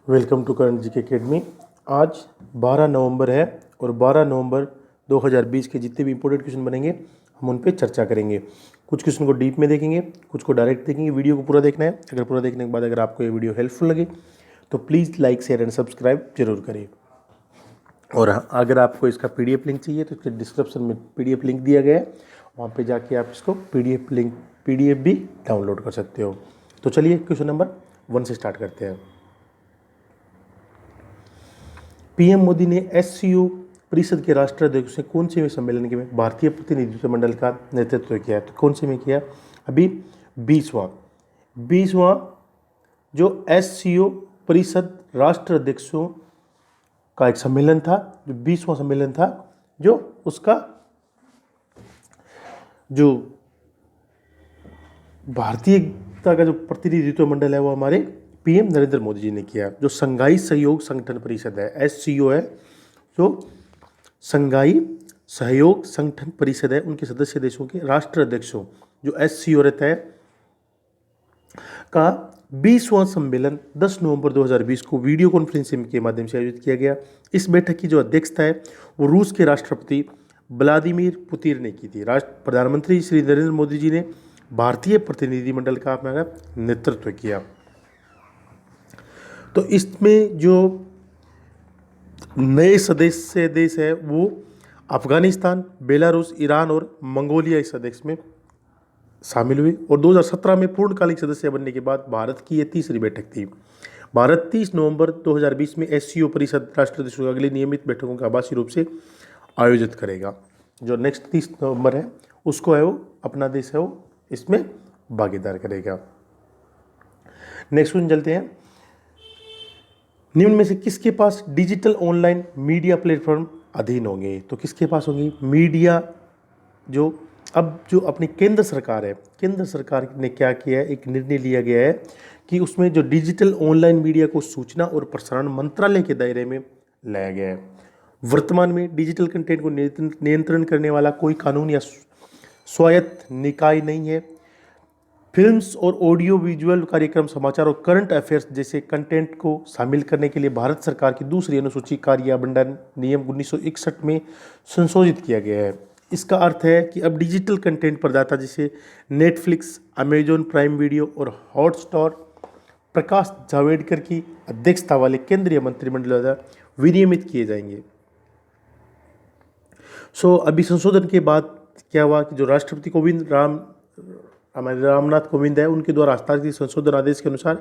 Welcome to करण जी के academy. आज 12 नवंबर है और 12 नवंबर 2020 के जितने भी इंपॉर्टेंट क्वेश्चन बनेंगे हम उन पे चर्चा करेंगे। कुछ क्वेश्चन को डीप में देखेंगे, कुछ को डायरेक्ट देखेंगे। वीडियो को पूरा देखना है। अगर पूरा देखने के बाद अगर आपको ये वीडियो हेल्पफुल लगे तो please like share and subscribe जरूर करें। और अगर आपको इसका PDF लिंक चाहिए तो इसके डिस्क्रिप्शन में PDF लिंक दिया गया है, वहाँ पे जाके आप इसको PDF भी डाउनलोड कर सकते हो। तो चलिए क्वेश्चन नंबर 1 से स्टार्ट करते हैं। PM मोदी ने SCO परिषद के राष्ट्राध्यक्ष से कौन से सम्मेलन के में भारतीय प्रतिनिधित्व मंडल का नेतृत्व किया? तो कौन से में किया? अभी 20वां जो SCO परिषद राष्ट्राध्यक्षों का एक सम्मेलन था, जो 20वां सम्मेलन था, जो उसका जो भारतीयता का जो प्रतिनिधित्व मंडल है वो हमारे PM नरेंद्र मोदी जी ने किया। जो संघाई सहयोग संगठन परिषद है, SCO है, जो संघाई सहयोग संगठन परिषद है, उनके सदस्य देशों के राष्ट्राध्यक्षों जो SCO रहता है का 20वां सम्मेलन 10 नवंबर 2020 को वीडियो कॉन्फ्रेंसिंग के माध्यम से आयोजित किया गया। इस बैठक की जो अध्यक्षता है वो रूस के राष्ट्रपति व्लादिमीर पुतिन ने की थी। प्रधानमंत्री श्री नरेंद्र मोदी जी ने भारतीय प्रतिनिधिमंडल का अपना नेतृत्व किया। तो इसमें जो नए सदस्य देश है वो अफगानिस्तान, बेलारूस, ईरान और मंगोलिया इस अध्यक्ष में शामिल हुई। और 2017 में पूर्णकालिक सदस्य बनने के बाद भारत की ये तीसरी बैठक थी। भारत 30 नवंबर 2020 में SCO परिषद राष्ट्राध्यक्षों की अगली नियमित बैठकों का आभासी रूप से आयोजित करेगा। जो नेक्स्ट 30 नवंबर है उसको है वो अपना देश है वो इसमें भागीदार करेगा। नेक्स्ट क्वेश्चन चलते हैं। निम्न में से किसके पास डिजिटल ऑनलाइन मीडिया प्लेटफॉर्म अधीन होंगे? तो किसके पास होंगी? मीडिया जो अपनी केंद्र सरकार है, केंद्र सरकार ने क्या किया है, एक निर्णय लिया गया है कि उसमें जो डिजिटल ऑनलाइन मीडिया को सूचना और प्रसारण मंत्रालय के दायरे में लाया गया है। वर्तमान में डिजिटल कंटेंट को नियंत्रण करने वाला कोई कानून या स्वायत्त निकाय नहीं है। फिल्म्स और ऑडियो विजुअल कार्यक्रम, समाचार और करंट अफेयर्स जैसे कंटेंट को शामिल करने के लिए भारत सरकार की दूसरी अनुसूची कार्य आवंटन नियम 1961 में संशोधित किया गया है। इसका अर्थ है कि अब डिजिटल कंटेंट प्रदाता जैसे नेटफ्लिक्स, अमेजॉन प्राइम वीडियो और हॉटस्टार प्रकाश जावड़ेकर की अध्यक्षता वाले केंद्रीय मंत्रिमंडल द्वारा विनियमित किए जाएंगे। अभी संशोधन के बाद क्या हुआ कि जो राष्ट्रपति हमारे रामनाथ कोविंद है उनके द्वारा हस्ताक्षरित संशोधन आदेश के अनुसार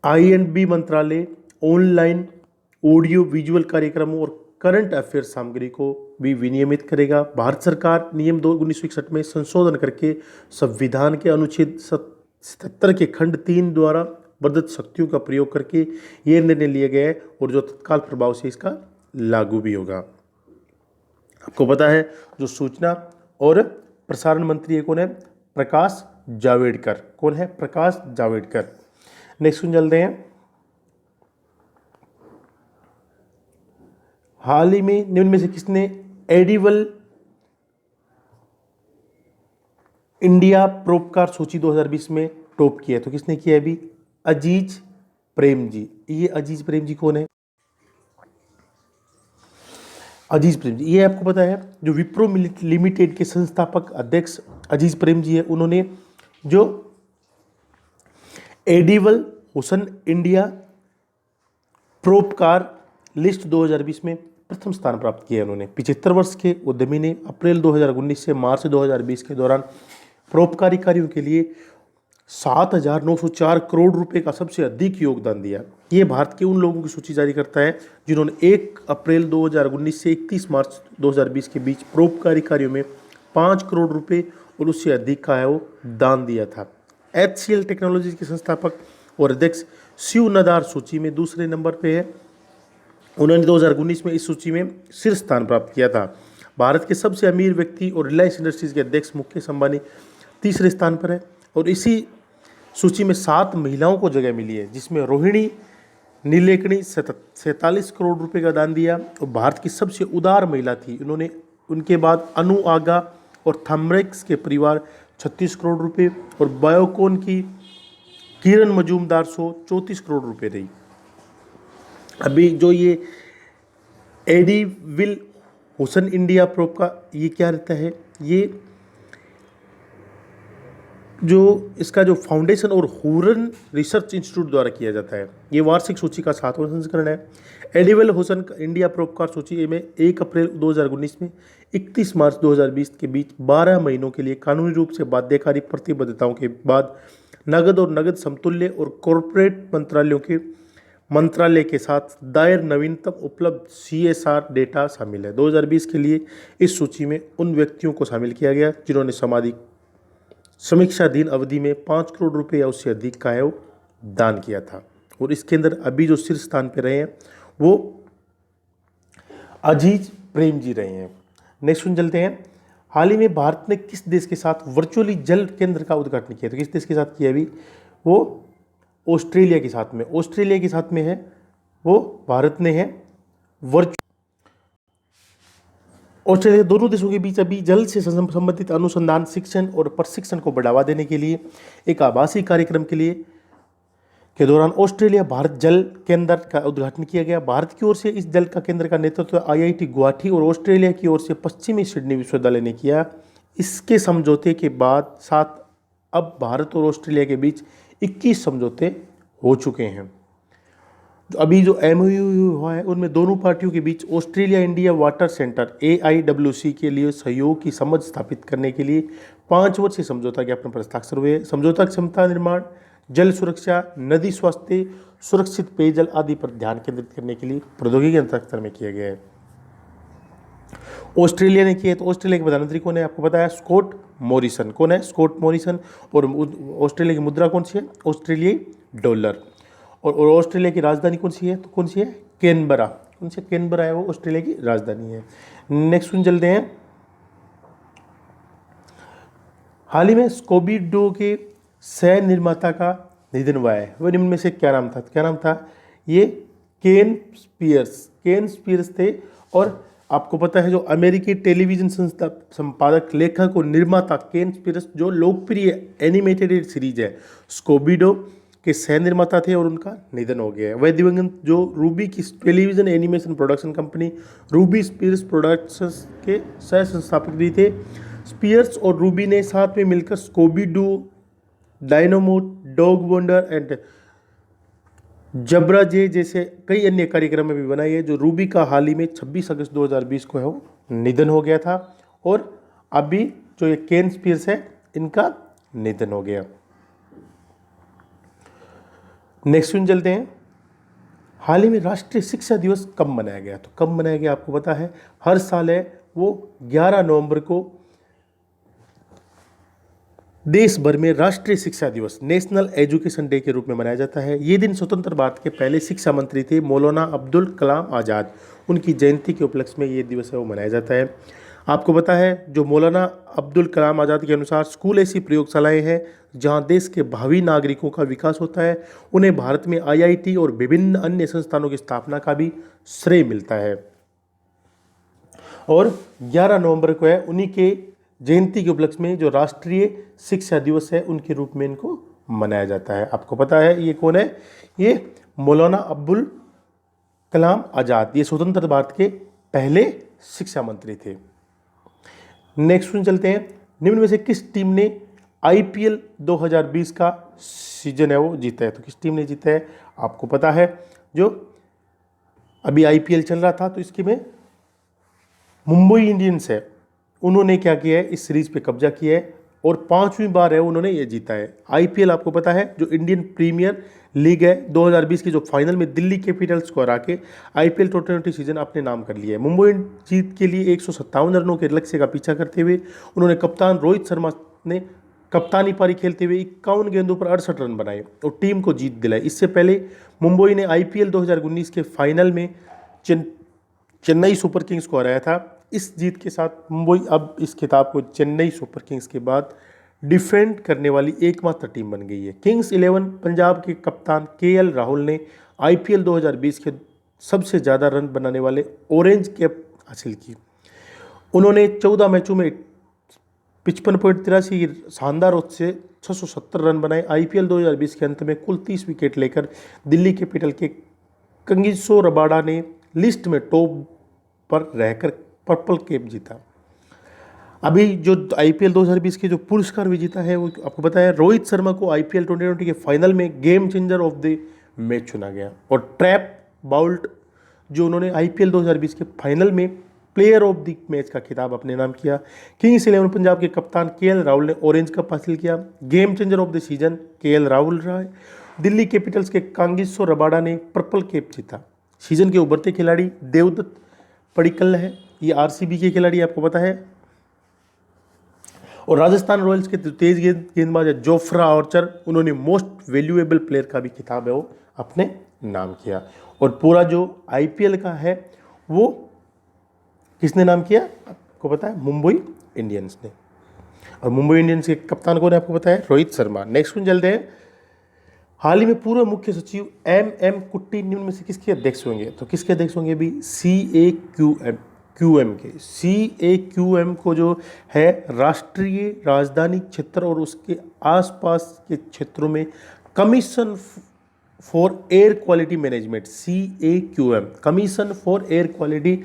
INB मंत्रालय ऑनलाइन ऑडियो विजुअल कार्यक्रमों और करंट अफेयर्स सामग्री को भी विनियमित करेगा। भारत सरकार नियम 1961 में संशोधन करके संविधान के अनुच्छेद 77 के खंड 3 द्वारा प्रदत्त शक्तियों का प्रयोग करके ये निर्णय लिया गया है और जो तत्काल प्रभाव से इसका लागू भी होगा। आपको पता है जो सूचना और प्रसारण मंत्री कौन है? प्रकाश जावड़ेकर। कौन है? प्रकाश जावड़ेकर। नेक्स्ट क्वेश्चन चलते हैं। हाल ही में निम्न में से किसने एडिबल इंडिया परोपकार सूची 2020 में टॉप किया? तो किसने किया? अभी अजीज प्रेम जी। ये अजीज प्रेम जी कौन है? अजीज प्रेम जी, ये आपको पता है जो विप्रो लिमिटेड के संस्थापक अध्यक्ष अजीज प्रेम जी है। उन्होंने जो एडिबल हुसन इंडिया परोपकार लिस्ट 2020 में प्रथम स्थान प्राप्त किया है। उन्होंने 75 वर्ष के उद्यमी ने अप्रैल 2019 से मार्च 2020 के दौरान परोपकारी कार्यों के लिए 7,904 करोड़ रुपए का सबसे अधिक योगदान दिया। ये भारत के उन लोगों की सूची जारी करता है जिन्होंने 1 अप्रैल 2019 से 31 मार्च 2020 के बीच परोपकारी कार्यों में 5 करोड़ रुपए और उससे अधिक का है वो दान दिया था। HCL टेक्नोलॉजीज के संस्थापक और अध्यक्ष शिव नदार सूची में दूसरे नंबर पे है। उन्होंने 2019 में इस सूची में शीर्ष स्थान प्राप्त किया था। भारत के सबसे अमीर व्यक्ति और रिलायंस इंडस्ट्रीज के अध्यक्ष मुकेश अंबानी तीसरे स्थान पर है। और इसी सूची में 7 महिलाओं को जगह मिली है, जिसमें रोहिणी नीलेकणी 47 करोड़ रुपए का दान दिया और भारत की सबसे उदार महिला थी। उन्होंने उनके बाद अनु आगा और थम्ब्रेक्स के परिवार 36 करोड़ रुपए और बायोकॉन की किरण मजूमदार शो 34 करोड़ रुपए रही। अभी जो ये एडी विल हुसन इंडिया प्रोप का ये क्या रहता है, ये जो इसका जो फाउंडेशन और हुरन रिसर्च इंस्टीट्यूट द्वारा किया जाता है। ये वार्षिक सूची का 7वां संस्करण है। एडिवल हुसन इंडिया प्रोपकार सूची में 1 अप्रैल 2019 में 31 मार्च 2020 के बीच 12 महीनों के लिए कानूनी रूप से बाध्यकारी प्रतिबद्धताओं के बाद नगद और नगद समतुल्य और कॉरपोरेट मंत्रालय के साथ दायर नवीनतम उपलब्ध CSR डेटा शामिल है। 2020 के लिए इस सूची में उन व्यक्तियों को शामिल किया गया जिन्होंने सामाजिक समीक्षाधीन अवधि में 5 करोड़ रुपए या उससे अधिक का दान किया था। और इसके अंदर अभी जो शीर्ष स्थान पर रहे हैं वो अजीज प्रेम जी रहे हैं। नेक्स्ट सुन चलते हैं। हाल ही में भारत ने किस देश के साथ वर्चुअली जल केंद्र का उद्घाटन किया? तो किस देश के साथ किया? अभी वो ऑस्ट्रेलिया के साथ में, ऑस्ट्रेलिया के साथ में है वो भारत ने है ऑस्ट्रेलिया। दोनों देशों के बीच अभी जल से संबंधित अनुसंधान, शिक्षण और प्रशिक्षण को बढ़ावा देने के लिए एक आभासी कार्यक्रम के दौरान ऑस्ट्रेलिया भारत जल केंद्र का उद्घाटन किया गया। भारत की ओर से इस जल का केंद्र का नेतृत्व IIT गुवाहाटी और ऑस्ट्रेलिया की ओर से पश्चिमी सिडनी विश्वविद्यालय ने किया। इसके समझौते के बाद साथ अब भारत और ऑस्ट्रेलिया के बीच 21 समझौते हो चुके हैं। अभी जो MOU हुआ है उनमें दोनों पार्टियों के बीच Australia India water centre AIWC के लिए सहयोग की समझ स्थापित करने के लिए 5 वर्षीय समझौता ज्ञापन पर हस्ताक्षर हुए। समझौता क्षमता निर्माण, जल सुरक्षा, नदी स्वास्थ्य, सुरक्षित पेयजल आदि पर ध्यान केंद्रित करने के लिए प्रौद्योगिकी हस्ताक्षर में किया गया है। ऑस्ट्रेलिया ने किया है तो ऑस्ट्रेलिया के प्रधानमंत्री कौन है? आपको पता है, स्कॉट मॉरिसन। कौन है? Scott Morrison. और ऑस्ट्रेलिया की मुद्रा कौन सी है? ऑस्ट्रेलियाई डॉलर। और ऑस्ट्रेलिया की राजधानी कौन सी है? तो कौन सी है? कैनबरा। कौन सी? कैनबरा है, वो ऑस्ट्रेलिया की राजधानी है। नेक्स्ट सुन चलते हैं। हाल ही में स्कूबी डू के सह निर्माता का निधन हुआ है। वह निम्न में से क्या नाम था? क्या नाम था? ये केन स्पियर्स थे। और आपको पता है जो अमेरिकी टेलीविजन संस्था संपादक, लेखक और निर्माता केन स्पियर्स जो लोकप्रिय एनिमेटेड सीरीज है स्कूबी डू के सह निर्माता थे और उनका निधन हो गया है। वह दिवंगत जो रूबी की television animation production company Ruby Spears Productions के सह संस्थापक भी थे। स्पियर्स और रूबी ने साथ में मिलकर Scooby Doo, Dynamo, dog wonder and Jabberjaw जैसे कई अन्य कार्यक्रम भी बनाए हैं। जो रूबी का हाल ही में 26 अगस्त 2020 को है वो निधन हो गया था। और अभी जो ये केन स्पियर्स है इनका निधन हो गया। नेक्स्ट सुन चलते हैं। हाल ही में राष्ट्रीय शिक्षा दिवस कब मनाया गया? तो कब मनाया गया आपको पता है? हर साल है वो 11 नवंबर को देश भर में राष्ट्रीय शिक्षा दिवस, नेशनल एजुकेशन डे के रूप में मनाया जाता है। ये दिन स्वतंत्र भारत के पहले शिक्षा मंत्री थे मौलाना अब्दुल कलाम आज़ाद। उनकी जयंती के उपलक्ष्य में ये दिवस है वो मनाया जाता है। आपको पता है जो मौलाना अब्दुल कलाम आज़ाद के अनुसार स्कूल ऐसी प्रयोगशालाएं हैं जहां देश के भावी नागरिकों का विकास होता है। उन्हें भारत में IIT और विभिन्न अन्य संस्थानों की स्थापना का भी श्रेय मिलता है। और 11 नवंबर को है उन्हीं के जयंती के उपलक्ष्य में जो राष्ट्रीय शिक्षा दिवस है उनके रूप में इनको मनाया जाता है। आपको पता है ये कौन है? ये मौलाना अब्दुल कलाम आज़ाद। ये स्वतंत्र भारत के पहले शिक्षा मंत्री थे। नेक्स्ट सुन चलते हैं। निम्न में से किस टीम ने IPL 2020 का सीजन है वो जीता है? तो किस टीम ने जीता है? आपको पता है जो अभी IPL चल रहा था तो इसके में मुंबई इंडियंस है, उन्होंने क्या किया है? इस सीरीज पे कब्जा किया है और 5वीं बार है उन्होंने ये जीता है। IPL आपको पता है जो इंडियन प्रीमियर लीग है 2020 की जो फाइनल में दिल्ली कैपिटल्स को हरा के IPL T20 सीजन अपने नाम कर लिया है। मुंबई जीत के लिए 157 रनों के लक्ष्य का पीछा करते हुए उन्होंने कप्तान रोहित शर्मा ने कप्तानी पारी खेलते हुए 51 गेंदों पर 68 रन बनाए और टीम को जीत दिलाई। इससे पहले मुंबई ने IPL 2019 के फाइनल में चेन्नई सुपर किंग्स को हराया था। इस जीत के साथ मुंबई अब इस खिताब को चेन्नई सुपर किंग्स के बाद डिफेंड करने वाली एकमात्र टीम बन गई है। किंग्स 11 पंजाब के कप्तान KL राहुल ने IPL 2020 के सबसे ज़्यादा रन बनाने वाले ऑरेंज कैप हासिल की। उन्होंने 14 मैचों में 55.83 शानदार से 670 रन बनाए। आईपीएल 2020 के अंत में कुल 30 विकेट लेकर दिल्ली कैपिटल के कंगिसो रबाडा ने लिस्ट में टॉप पर रहकर पर्पल कैप जीता। अभी जो आईपीएल 2020 के जो पुरस्कार विजेता है वो आपको पता है, रोहित शर्मा को आईपीएल 2020 के फाइनल में game changer of the match चुना गया। और ट्रैप बाउल्ट जो उन्होंने आईपीएल 2020 के फाइनल में प्लेयर ऑफ द मैच का खिताब अपने नाम किया। किंग्स 11 पंजाब के कप्तान केएल राहुल ने ऑरेंज कप हासिल किया। Game changer of the season KL Rahul रहा है। दिल्ली कैपिटल्स के कांगिसो रबाडा ने पर्पल कैप जीता। सीजन के उभरते खिलाड़ी देवदत्त पडिक्कल है, ये आरसीबी के खिलाड़ी आपको पता है। और राजस्थान रॉयल्स के तेज गेंदबाज जोफ्रा आर्चर, उन्होंने मोस्ट वैल्यूएबल प्लेयर का भी खिताब है वो अपने नाम किया। और पूरा जो आईपीएल का है वो किसने नाम किया आपको पता है, मुंबई इंडियंस ने। और मुंबई इंडियंस के कप्तान कौन है आपको पता है, रोहित शर्मा। नेक्स्ट में चलते हैं, हाल ही में पूर्व मुख्य सचिव एम कुट्टी निम्न में से किसके अध्यक्ष होंगे? तो किसके अध्यक्ष होंगे भी? CAQM के। CAQM को जो है राष्ट्रीय राजधानी क्षेत्र और उसके आसपास के क्षेत्रों में commission for air quality management, CAQM commission for air quality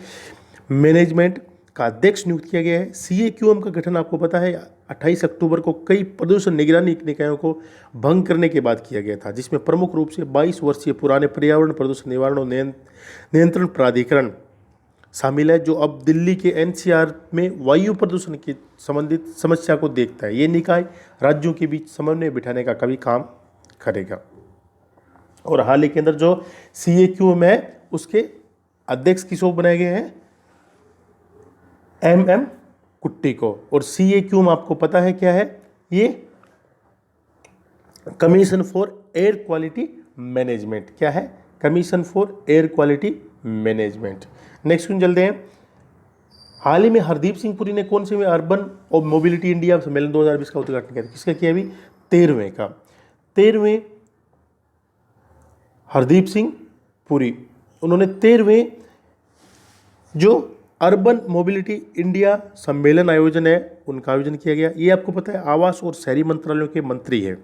management का अध्यक्ष नियुक्त किया गया है। CAQM का गठन आपको पता है 28 अक्टूबर को कई प्रदूषण निगरानी निकायों को भंग करने के बाद किया गया था, जिसमें प्रमुख रूप से 22 वर्षीय पुराने पर्यावरण प्रदूषण निवारण और नियंत्रण प्राधिकरण शामिल है, जो अब दिल्ली के NCR में वायु प्रदूषण की संबंधित समस्या को देखता है। ये निकाय राज्यों के बीच समन्वय बिठाने का कभी काम करेगा। और हाल ही के अंदर जो CAQM है उसके अध्यक्ष किसको बनाए गए हैं? MM कुट्टी को। और CAQM आपको पता है क्या है? ये commission for air quality management. क्या है? Commission for air quality management. Next में चलते हैं, हाल ही में हरदीप सिंह पुरी ने कौन से में अर्बन और मोबिलिटी इंडिया सम्मेलन 2020 का उद्घाटन किया था? किसका किया अभी? 13वें का। 13वें हरदीप सिंह पुरी, उन्होंने 13वें जो अर्बन मोबिलिटी इंडिया सम्मेलन आयोजन है उनका आयोजन किया गया। ये आपको पता है आवास और शहरी मंत्रालयों के मंत्री हैं।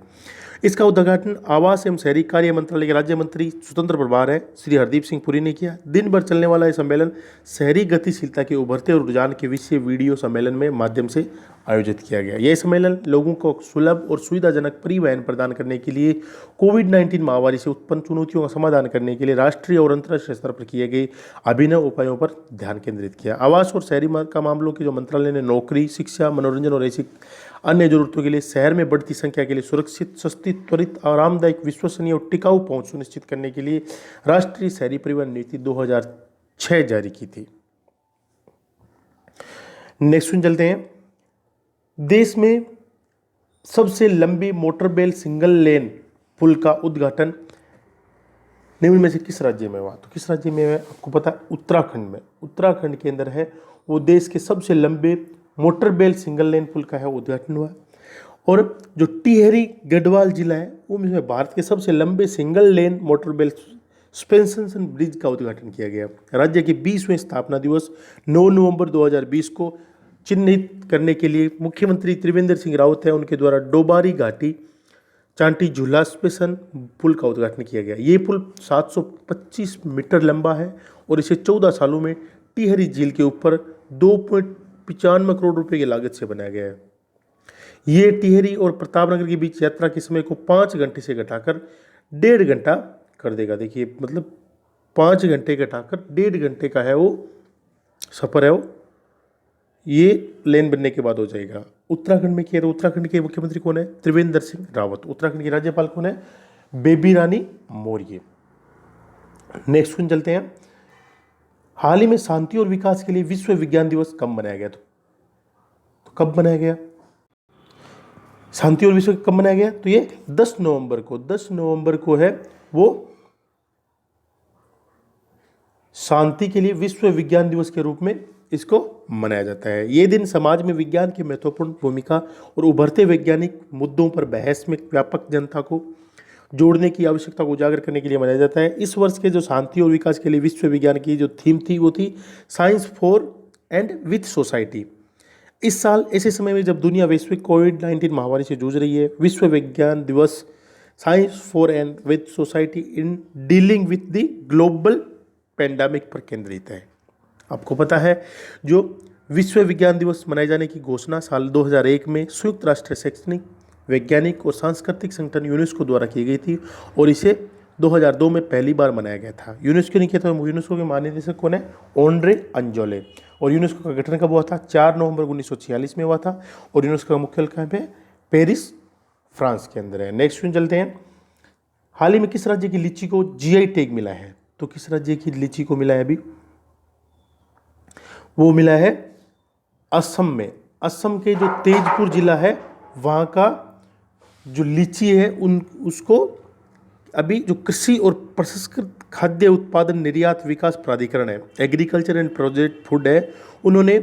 इसका उद्घाटन आवास एवं शहरी कार्य मंत्रालय के राज्य मंत्री स्वतंत्र प्रभार है श्री हरदीप सिंह पुरी ने किया। दिन भर चलने वाला यह सम्मेलन शहरी गतिशीलता के उभरते रुझान के विषय वीडियो सम्मेलन में माध्यम से आयोजित किया गया। यह सम्मेलन लोगों को सुलभ और सुविधाजनक परिवहन प्रदान करने के लिए कोविड-19 महामारी से उत्पन्न चुनौतियों का समाधान करने के लिए राष्ट्रीय और अंतर्राष्ट्रीय स्तर पर किए गए अभिनव उपायों पर ध्यान केंद्रित किया। आवास और शहरी का मामलों के जो मंत्रालय ने नौकरी, शिक्षा, मनोरंजन और ऐसी अन्य जरूरतों के लिए शहर में बढ़ती संख्या के लिए सुरक्षित, सस्ती, त्वरित, आरामदायक, विश्वसनीय और टिकाऊ पहुंच सुनिश्चित करने के लिए राष्ट्रीय शहरी परिवहन नीति 2006 जारी की थी। नेक्स्ट में चलते हैं, देश में सबसे लंबी मोटरबेल सिंगल लेन पुल का उद्घाटन निम्न में से किस राज्य में हुआ? तो किस राज्य में है आपको पता है? उत्तराखंड में। उत्तराखंड के अंदर है वो देश के सबसे लंबे मोटरबेल सिंगल लेन पुल का है उद्घाटन हुआ। और जो टिहरी गढ़वाल जिला है वो में भारत के सबसे लंबे सिंगल लेन मोटरबेल सस्पेंशन ब्रिज का उद्घाटन किया गया। राज्य के 20वें स्थापना दिवस 9 नवंबर 2020 को चिन्हित करने के लिए मुख्यमंत्री त्रिवेंद्र सिंह रावत है उनके द्वारा डोबारी घाटी चांटी झूला स्पेशन पुल का उद्घाटन किया गया। ये पुल 725 मीटर लंबा है और इसे 14 सालों में टिहरी झील के ऊपर 2.95 करोड़ रुपए की लागत से बनाया गया है। ये टिहरी और प्रतापनगर के बीच यात्रा के समय को 5 घंटे से घटाकर 1.5 घंटा कर देगा। देखिए मतलब 5 घंटे घटाकर 1.5 घंटे का है वो सफ़र है वो ये लेन बनने के बाद हो जाएगा। उत्तराखंड में किया, तो उत्तराखंड के मुख्यमंत्री कौन है? त्रिवेंद्र सिंह रावत। उत्तराखंड की राज्यपाल कौन है? बेबी रानी मौर्य। नेक्स्ट में चलते हैं, हाल ही में शांति और विकास के लिए विश्व विज्ञान दिवस कब मनाया गया? तो कब मनाया गया शांति और विश्व कब मनाया गया? तो ये 10 नवंबर को। 10 नवंबर को है वो शांति के लिए विश्व विज्ञान दिवस के रूप में इसको मनाया जाता है। ये दिन समाज में विज्ञान की महत्वपूर्ण भूमिका और उभरते वैज्ञानिक मुद्दों पर बहस में व्यापक जनता को जोड़ने की आवश्यकता को उजागर करने के लिए मनाया जाता है। इस वर्ष के जो शांति और विकास के लिए विश्व विज्ञान की जो थीम थी वो थी science for and with society. इस साल ऐसे समय में जब दुनिया वैश्विक कोविड-19 महामारी से जूझ रही है, विश्व विज्ञान दिवस science for and with society in dealing with the global pandemic पर केंद्रित है। आपको पता है जो विश्व विज्ञान दिवस मनाए जाने की घोषणा साल 2001 में संयुक्त राष्ट्र शैक्षणिक, वैज्ञानिक और सांस्कृतिक संगठन यूनेस्को द्वारा की गई थी और इसे 2002 में पहली बार मनाया गया था। यूनेस्को ने किया था, यूनेस्को के महानिदेशक कौन है? ओंड्रे अंजोले। और यूनेस्को का गठन कब हुआ था? 4 नवंबर 1946 में हुआ था और यूनेस्को का मुख्यालय कहाँ पे? पेरिस, फ्रांस के अंदर है। नेक्स्ट क्वेश्चन चलते हैं। हाल ही में किस राज्य की लीची को जीआई टैग मिला है? तो किस राज्य की लीची को मिला है अभी? वो मिला है असम में। असम के जो तेजपुर जिला है वहाँ का जो लीची है उसको अभी जो कृषि और प्रसंस्कृत खाद्य उत्पादन निर्यात विकास प्राधिकरण है, एग्रीकल्चर एंड प्रोजेक्ट फूड है, उन्होंने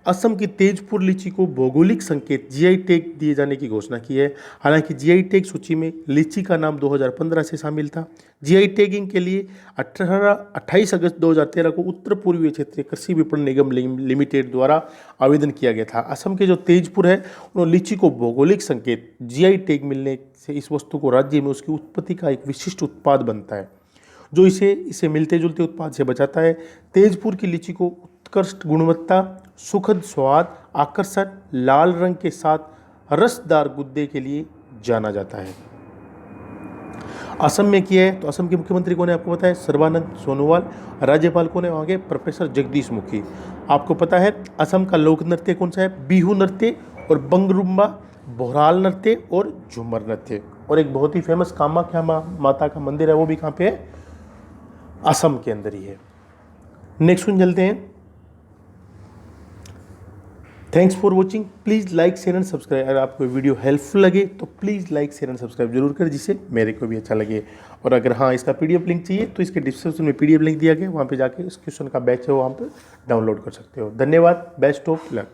असम की तेजपुर लीची को भौगोलिक संकेत जीआई टैग दिए जाने की घोषणा की है। हालांकि जीआई टैग सूची में लीची का नाम 2015 से शामिल था। जीआई टैगिंग के लिए 28 अगस्त 2013 को उत्तर पूर्वीय क्षेत्रीय कृषि विपणन निगम लिमिटेड द्वारा आवेदन किया गया था। असम के जो तेजपुर है उन्होंने लीची को भौगोलिक संकेत जीआई टैग मिलने से इस वस्तु को राज्य में उसकी उत्पत्ति का एक विशिष्ट उत्पाद बनता है जो इसे मिलते जुलते उत्पाद से बचाता है। तेजपुर की लीची को उत्कृष्ट गुणवत्ता, सुखद स्वाद, आकर्षण, लाल रंग के साथ रसदार गुद्दे के लिए जाना जाता है। असम में किया है तो असम के मुख्यमंत्री कौन है आपको पता है? सर्बानंद सोनोवाल। राज्यपाल कौन है वहाँ के? प्रोफेसर जगदीश मुखी। आपको पता है असम का लोक नृत्य कौन सा है? बिहू नृत्य और बंगरुम्बा, बोहराल नृत्य और झूमर नृत्य। और एक बहुत ही फेमस कामाख्या माता का मंदिर है, वो भी कहाँ पे है? असम के अंदर ही है। नेक्स्ट वन चलते हैं। Thanks for watching. Please like share and subscribe. अगर आपको वीडियो हेल्पफुल लगे तो please like share and subscribe जरूर करें जिससे मेरे को भी अच्छा लगे। और अगर हाँ इसका पीडीएफ लिंक चाहिए तो इसके डिस्क्रिप्शन में पीडीएफ लिंक दिया गया, वहाँ पे जाके इस क्वेश्चन का बैच है वो वहाँ पर डाउनलोड कर सकते हो। धन्यवाद। Best of luck.